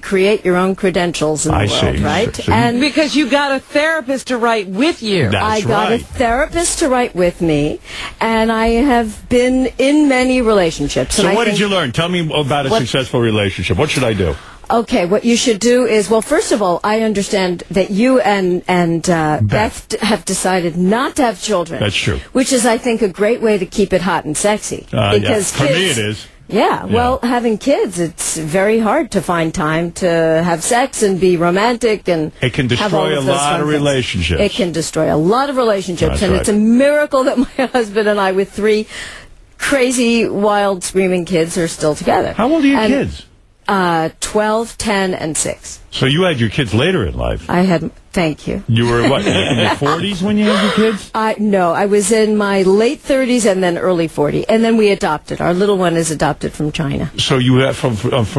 create your own credentials in the world, right? So and because you got a therapist to write with you. I got a therapist to write with me, and I have been in many relationships. So what did you learn? Tell me about a successful relationship. What should I do? Okay, what you should do is, well, first of all, I understand that you and Beth have decided not to have children. That's true. Which is, I think, a great way to keep it hot and sexy. Because for me it is. Yeah, well, having kids, it's very hard to find time to have sex and be romantic, and it can destroy a lot of relationships. It can destroy a lot of relationships, and it's a miracle that my husband and I, with 3 crazy, wild, screaming kids, are still together. How old are your kids? 12, 10, and 6. So you had your kids later in life. I had, thank you. You were, what, in your 40s when you had your kids? No, I was in my late 30s and then early 40s. And then we adopted. Our little one is adopted from China. So you had from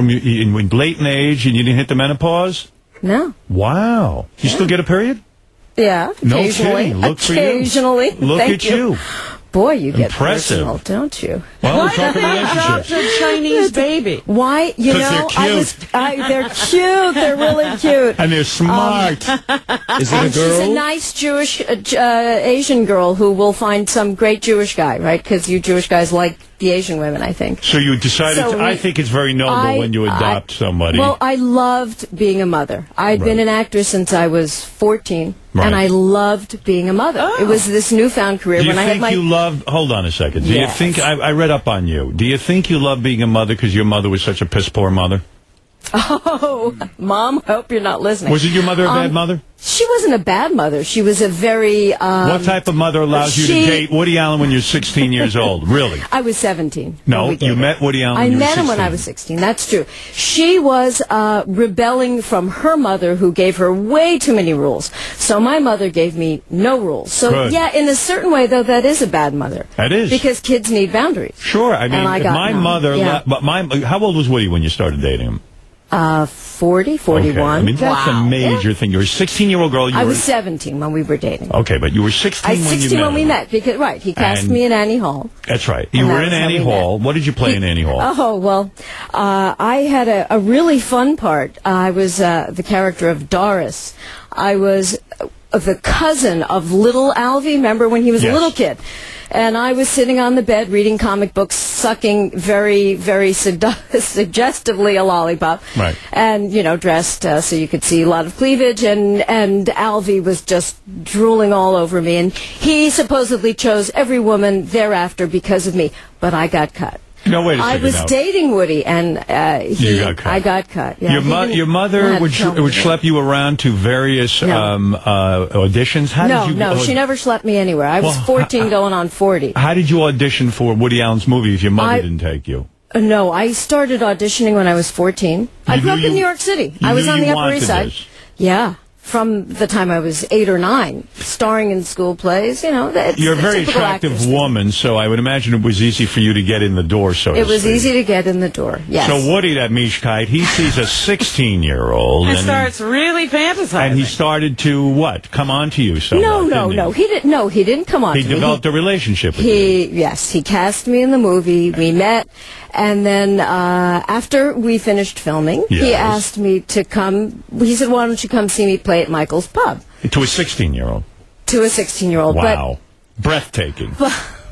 in late in age and you didn't hit the menopause? No. Wow. You still get a period? Yeah, occasionally. No kidding. Look occasionally. For you. Look at you. Boy, you get impressive, personal, don't you? Well, we're talking relationships. A Chinese baby. Why? You know, they're cute. They're cute. They're really cute, and they're smart. Is it a girl? She's a nice Jewish Asian girl who will find some great Jewish guy, right? Because you Jewish guys like the Asian women, I think. So you decided. I think it's very noble when you adopt somebody. Well, I loved being a mother. I'd been an actress since I was 14. Right. And I loved being a mother. It was this newfound career. When I had my... Hold on a second. Do you think, I read up on you, do you think you love being a mother because your mother was such a piss-poor mother? Oh, Mom, I hope you're not listening. Was it your mother a bad mother? She wasn't a bad mother. She was a very... what type of mother allows you to date Woody Allen when you're 16 years old? Really? I was 17. No, you met Woody Allen when you were 16. I met him when I was 16. That's true. She was rebelling from her mother, who gave her way too many rules. So my mother gave me no rules. So, yeah, in a certain way, though, that is a bad mother. That is. Because kids need boundaries. Sure. I mean, my mother... How old was Woody when you started dating him? 40, 41. Okay. I mean, that's a major thing. You were a 16-year-old girl. I was 17 when we were dating. Okay, but you were 16 when you met. I was 16 when we met. Because, he cast me in Annie Hall. That's right. You were in Annie Hall. What did you play in Annie Hall? Oh, well, I had a really fun part. I was the character of Doris. I was the cousin of little Alvy. Remember when he was a little kid? And I was sitting on the bed reading comic books, sucking very, very suggestively a lollipop. Right. And, dressed so you could see a lot of cleavage. And Alvy was just drooling all over me. And he supposedly chose every woman thereafter because of me. But I got cut. No, wait a second. I was dating Woody, and I got cut. Yeah, your mother would schlep you around to various auditions? No, she never schlepped me anywhere. I was 14 going on 40. How did you audition for Woody Allen's movie if your mother didn't take you? No, I started auditioning when I was 14. I grew up in New York City. I was on the Upper East Side. Yeah. From the time I was 8 or 9, starring in school plays, You're a very attractive woman, so I would imagine it was easy for you to get in the door, so to speak. It was easy to get in the door, yes. So Woody, that Mishkite, he sees a 16-year-old. and starts really fantasizing. And he started to, what, come on to you somewhat, No, he didn't come on to me. He developed a relationship with you. Yes, he cast me in the movie, we met, and then after we finished filming, he asked me to come, he said, why don't you come see me play at Michael's Pub. To a 16-year-old. To a 16-year-old. Wow. Breathtaking.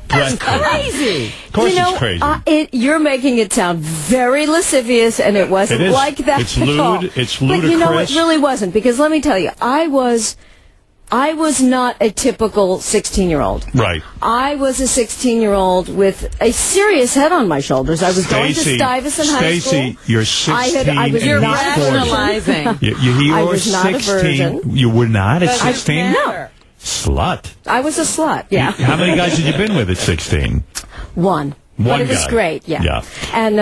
That's crazy. Of course it's crazy. You're making it sound very lascivious, and it wasn't like that It's at all. It's ludicrous. But it really wasn't, because let me tell you, I was not a typical 16-year-old. Right. I was a 16-year-old with a serious head on my shoulders. I was going to Stuyvesant High School. Stacey, you're 16. You're rationalizing. I was not a virgin. You were not at 16? No. Slut. I was a slut, yeah. How many guys had you been with at 16? One. But it was great, yeah. And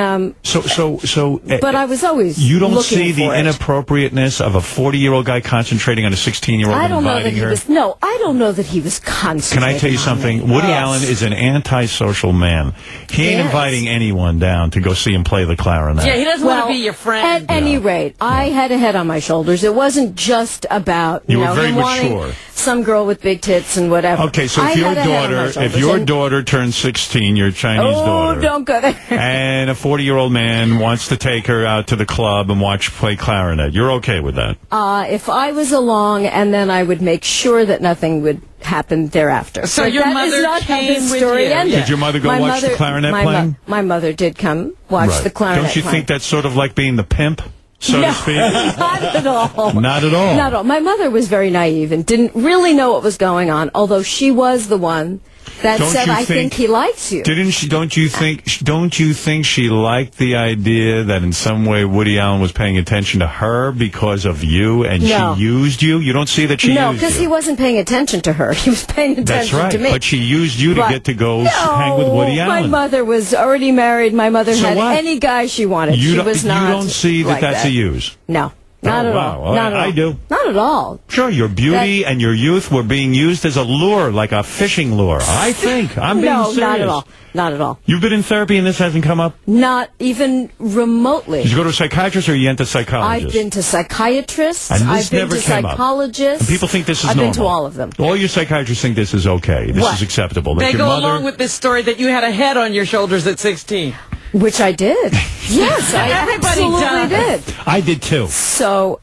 but I was always you don't see the inappropriateness of a 40-year-old guy concentrating on a 16-year-old and inviting her? I don't know that he was concentrating. Can I tell you something? Woody Allen is an antisocial man. He ain't inviting anyone down to go see him play the clarinet. Yeah, he doesn't want to be your friend. At any rate, I had a head on my shoulders. It wasn't just about you were very him mature. Some girl with big tits and whatever. Okay, so if your daughter turns 16, your Chinese daughter. don't go there. And a 40-year-old man wants to take her out to the club and play clarinet. You're okay with that? If I was along, and then I would make sure that nothing would happen thereafter. So but your that mother is not how came this with story you. ended. Did your mother go watch the clarinet playing? My mother did come watch the clarinet Don't you playing. think that's sort of like being the pimp, so to speak? Not at all. Not at all. Not at all. My mother was very naive and didn't really know what was going on, although she was the one that said, I think he likes you. Didn't she? Don't you think she liked the idea that in some way Woody Allen was paying attention to her because of you, and No. she used you? You don't see that she used you? No, because he wasn't paying attention to her. He was paying attention That's right. to me. But she used you to get to go no, hang with Woody Allen. My mother was already married. My mother So had what? any guy she wanted. You She don't, was not you don't see that like that's a use? No. Not at wow. all. Not at all. I do. Not at all. Sure, your beauty and your youth were being used as a lure, like a fishing lure. I think. I'm being serious. No, not at all. Not at all. You've been in therapy and this hasn't come up? Not even remotely. Did you go to a psychiatrist or you into psychologist? I've been to psychiatrists. And this I've been never to came up. psychologists. And people think this is I've normal. been to all of them. All your psychiatrists think this is okay. This is acceptable. That They your go mother, along with this story that you had a head on your shoulders at 16. Which I did. Yes, I Everybody absolutely does. did. I did too. So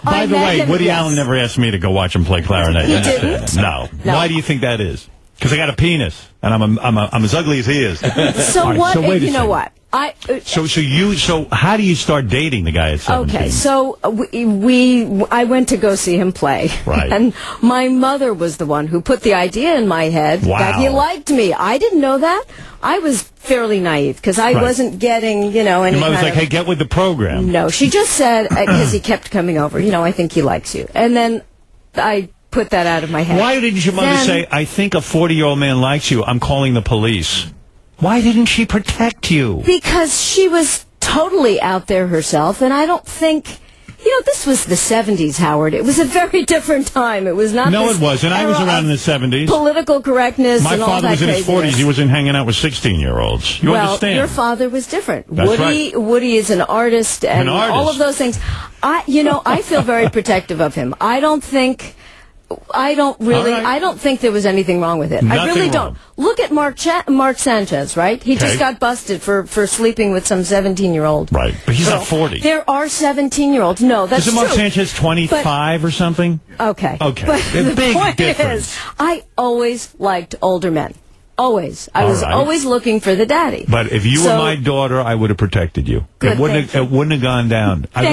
by I the met way, him, Woody yes. Allen never asked me to go watch him play clarinet. He You understand didn't? that? No. No. Why do you think that is? Because I got a penis, and I'm as ugly as he is. So All right, what? so wait a you know second. what? So how do you start dating the guy at 17? Okay, so I went to go see him play. Right. And my mother was the one who put the idea in my head that he liked me. I didn't know that. I was fairly naive because I wasn't getting, any Your mother's kind like, hey, get with the program. No, she just said, because he kept coming over, I think he likes you. And then I put that out of my head. Why didn't your mother say, I think a 40-year-old man likes you, I'm calling the police? Why didn't she protect you? Because she was totally out there herself, and I don't think... this was the 70s, Howard. It was a very different time. It was not. No, this it wasn't. I was era around in the of 70s. Political correctness. My and all father that was in his 40s. craziness. He wasn't hanging out with 16-year-olds. You understand? Your father was different. That's Woody is an artist, and all of those things. I feel very protective of him. I don't think there was anything wrong with it. I Nothing really wrong. don't. Look at Mark Sanchez, right? He just got busted for sleeping with some 17-year-old. Right, but he's not 40. There are 17-year-olds. No, that's Isn't true. Mark Sanchez 25 or something? Okay. Okay. But A the big point difference. is, I always liked older men. Always. I was always looking for the daddy. But if you were my daughter, I would have protected you. Good, it wouldn't have gone down. I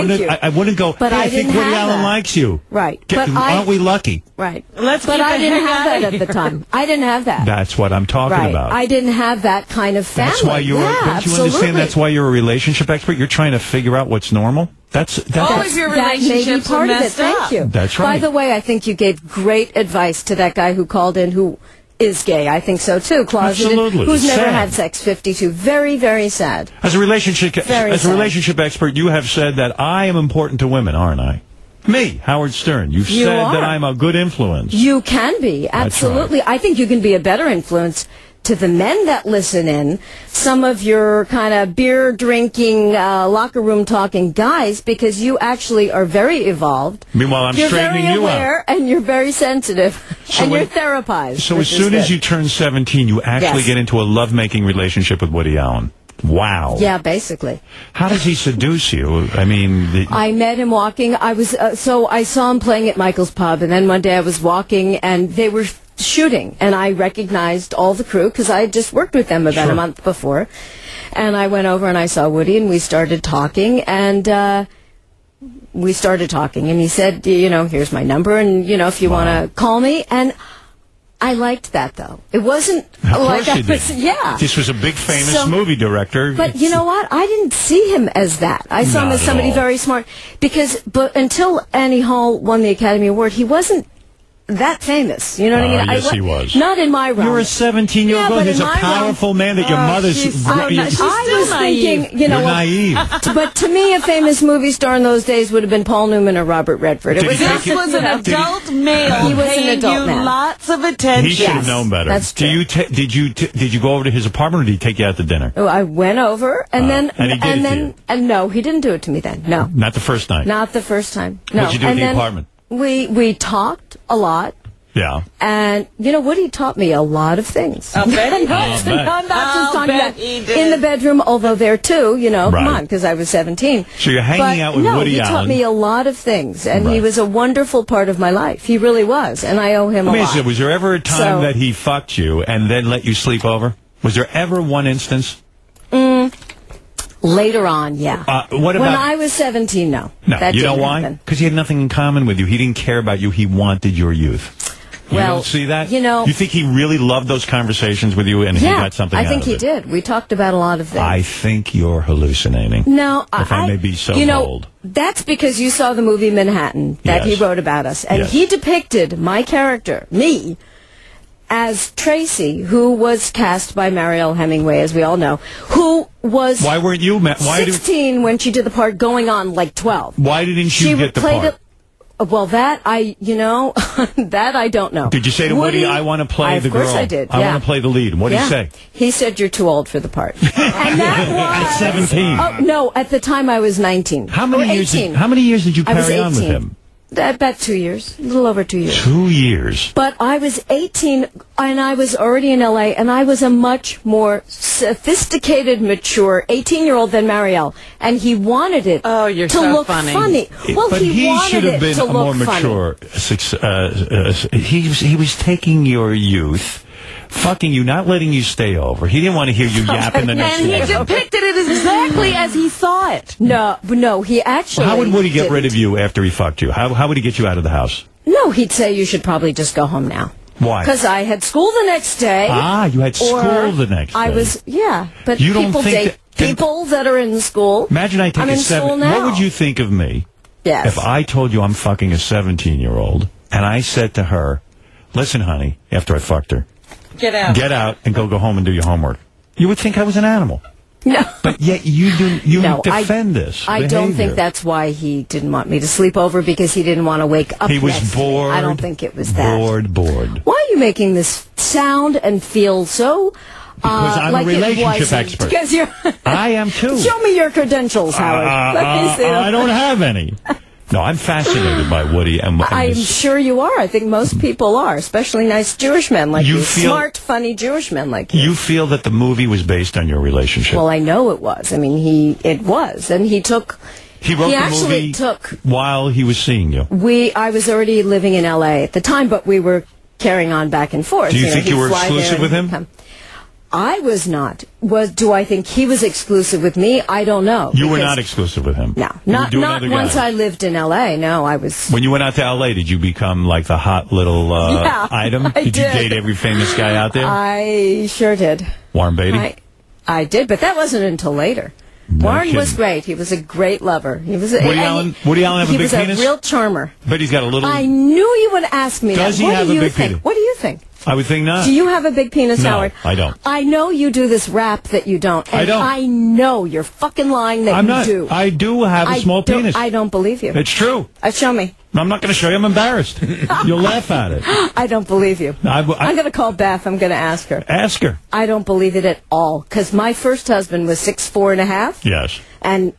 wouldn't go, But hey, I I think didn't Woody have Allen that. likes you. Right. Aren't we lucky? Right. But I didn't have that at the time. I didn't have that. That's what I'm talking about. I didn't have that kind of family. That's why you're. Don't you absolutely. understand? That's why you're a relationship expert. You're trying to figure out what's normal. That's All of your that may be relationships part are of it. messed up. Thank you. That's right. By the way, I think you gave great advice to that guy who called in who is gay. I think so too. Closeted. Absolutely. Who's never Sad. had sex. 52. Very, very sad. As a relationship sad. relationship expert, you have said that I am important to women, aren't I? Me, Howard Stern. You've You said are. that I'm a good influence. You can be. Absolutely. I think you can be a better influence to the men that listen in, some of your kind of beer drinking, locker room talking guys, because you actually are very evolved. Meanwhile, I'm you're straightening very you aware, out. and you're very sensitive, and you're therapized. So which as soon is as good. you turn 17, you actually Yes. get into a lovemaking relationship with Woody Allen. Wow. Yeah, basically. How does he seduce you? I mean... I met him walking. I saw him playing at Michael's Pub, and then one day I was walking, and they were shooting, and I recognized all the crew because I had just worked with them about a month before. And I went over and I saw Woody, and we started talking, and he said, here's my number, and if you want to call me. And I liked that, though. It wasn't like I was, yeah. This was a big famous movie director. But you know what? I didn't see him as that. I saw him as somebody very smart. But until Annie Hall won the Academy Award, he wasn't that famous. You know what I mean? Yes, he was. Not in my realm. You're a 17-year-old girl. He's a powerful man that your mother's... she's I was thinking, You're naive. But to me, a famous movie star in those days would have been Paul Newman or Robert Redford. Did he This take was an adult male He was an paying adult you man. lots of attention. He should have known better. That's true. Did you go over to his apartment, or did he take you out to dinner? Oh, I went over, and then... and he did it to you? And no, he didn't do it to me then. No. Not the first night. Not the first time. No. What'd you do and in the then apartment? We talked a lot. Yeah. And, Woody taught me a lot of things. I'll bet he did. I'm not just talking bet about he did. in the bedroom, although there too, come Right. on, because I was 17. So you're hanging out with Woody he Allen. taught me a lot of things, and he Right. was a wonderful part of my life. He really was, and I owe him a lot. Was there ever a time So- that he fucked you and then let you sleep over? Was there ever one instance? Later on, yeah. What when about... I was 17, no. No, That you know didn't why? happen. Because he had nothing in common with you. He didn't care about you. He wanted your youth. You Well, don't see that? you think he really loved those conversations with you and he Yeah, got something I out think of he it? did. We talked about a lot of things. I think you're hallucinating. No, If I may be so bold. That's because you saw the movie Manhattan that Yes. he wrote about us, and Yes. he depicted my character, me, as Tracy, who was cast by Marielle Hemingway, as we all know, who was Why weren't you... Why 16 when she did the part, going on like 12. Why didn't you get the played part? Well, that that I don't know. Did you say to Woody, I want to play the girl? Of course I did. I want to play the lead. What did he say? He said, you're too old for the part. And that was... At 17. Oh, no, at the time I was 19. How many Or years? 18. How many years did you I was carry on with 18. him? About 2 years. A little over 2 years. 2 years. But I was 18, and I was already in L.A., and I was a much more sophisticated, mature 18-year-old than Marielle. And he wanted it Oh, you're to so look funny. Well, but he wanted should have it been to a more look funny. mature. He was taking your youth, fucking you, not letting you stay over. He didn't want to hear you yapping the next And he day. depicted it exactly as he saw it. No, he actually... How would Woody get rid didn't. of you after he fucked you? How would he get you out of the house? No, he'd say you should probably just go home now. Why? Because I had school the next day. You had school or the next day. I was, yeah. But You don't people think date that- people that are in school. Imagine I take I'm a in school 7. now. What would you think of me Yes. if I told you I'm fucking a 17-year-old and I said to her, listen, honey, after I fucked her, Get out. get out and go home and do your homework. You would think I was an animal. No. But yet you No, defend this I don't behavior. think that's why he didn't want me to sleep over, because he didn't want to wake up. He was next to me. bored. I don't think it was that. Bored. Why are you making this sound and feel so? Because I'm like a relationship it wasn't? expert. Because you're. I am too. Show me your credentials, Howard. Let me see them. I don't have any. No, I'm fascinated by Woody and I'm his- sure you are. I think most people are, especially nice Jewish men like You you. feel- Smart, funny Jewish men like you. You feel that the movie was based on your relationship. Well, I know it was. I mean, it was, and he took. he wrote he the actually movie took. while he was seeing you. I was already living in L.A. at the time, but we were carrying on back and forth. Do you think he'd you were fly there exclusive and with he'd him? come. I was not. Do I think he was exclusive with me? I don't know. You were because- not exclusive with him. No, You were not doing not other once guys. I lived in L.A. No, I was. When you went out to L.A., did you become like the hot little Yeah, item? I Did you did. date every famous guy out there? I sure did. Warren Beatty? I did, but that wasn't until later. No Warren was kidding. great. He was a great lover. He was. Woody Allen have a he big was penis? a real charmer. But he's got a little... I knew you would ask me Does that. he What have do a you big think? penis? What do you think? I would think not. Do you have a big penis, No, Howard? I don't. I know you do this rap that you don't. And I don't. I know you're fucking lying that I'm you not. do. I do have a small don't- penis. I don't believe you. It's true. Show me. I'm not going to show you. I'm embarrassed. You'll laugh at it. I don't believe you. I- I'm going to call Beth. I'm going to ask her. Ask her. I don't believe it at all. Because my first husband was 6'4.5". Yes. And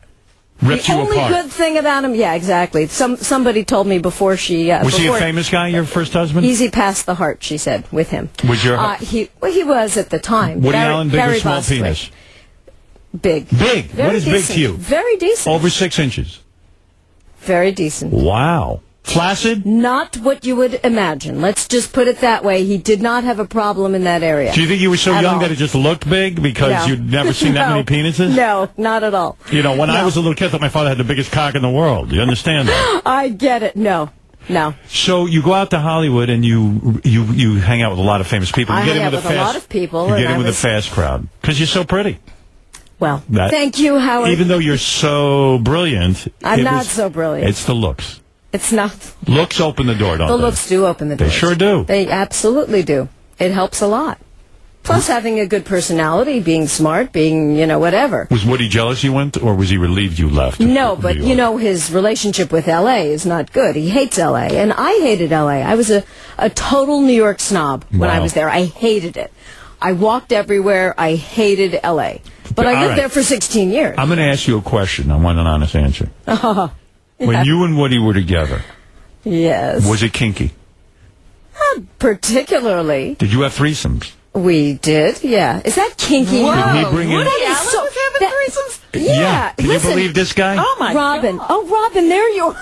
Ripped the you only apart. good thing about him, yeah, exactly. Somebody told me before she Was he a before- famous guy, your first husband? Easy past the heart, she said, with him. Was your he was at the time. Woody Barry- Allen big Barry or small Bostwick. penis? Big. Big. Very What is big decent. to you? Very decent. Over 6 inches. Very decent. Wow. Flaccid? Not what you would imagine. Let's just put it that way. He did not have a problem in that area. Do you think you were so At young all. that it just looked big because No. you'd never seen that No. many penises? No, not at all. You know, when I No. was a little kid, I thought my father had the biggest cock in the world. You understand that? I get it. No. So you go out to Hollywood and you hang out with a lot of famous people. You I get hang in out with with a lot of people, You and get in I with was- a fast crowd because you're so pretty. Well, That- thank you, Howard. Even though you're so brilliant, I'm it not was- so brilliant. It's the looks. It's not. Looks open the door, don't The they? looks do open the door. They sure do. They absolutely do. It helps a lot. Plus, having a good personality, being smart, being, whatever. Was Woody jealous you went, or was he relieved you left? No, New but, York? his relationship with L.A. is not good. He hates L.A., and I hated L.A. I was a total New York snob when I Wow. was there. I hated it. I walked everywhere. I hated L.A. But I All lived right. there for 16 years. I'm going to ask you a question. I want an honest answer. Yeah. When you and Woody were together, Yes. was it kinky? Not particularly. Did you have threesomes? We did, yeah. Is that kinky? Whoa. Did he bring in? Woody Allen So- was having threesomes? Yeah. Can Listen, you believe this guy? Oh, my Robin. God. Oh, Robin, there you are.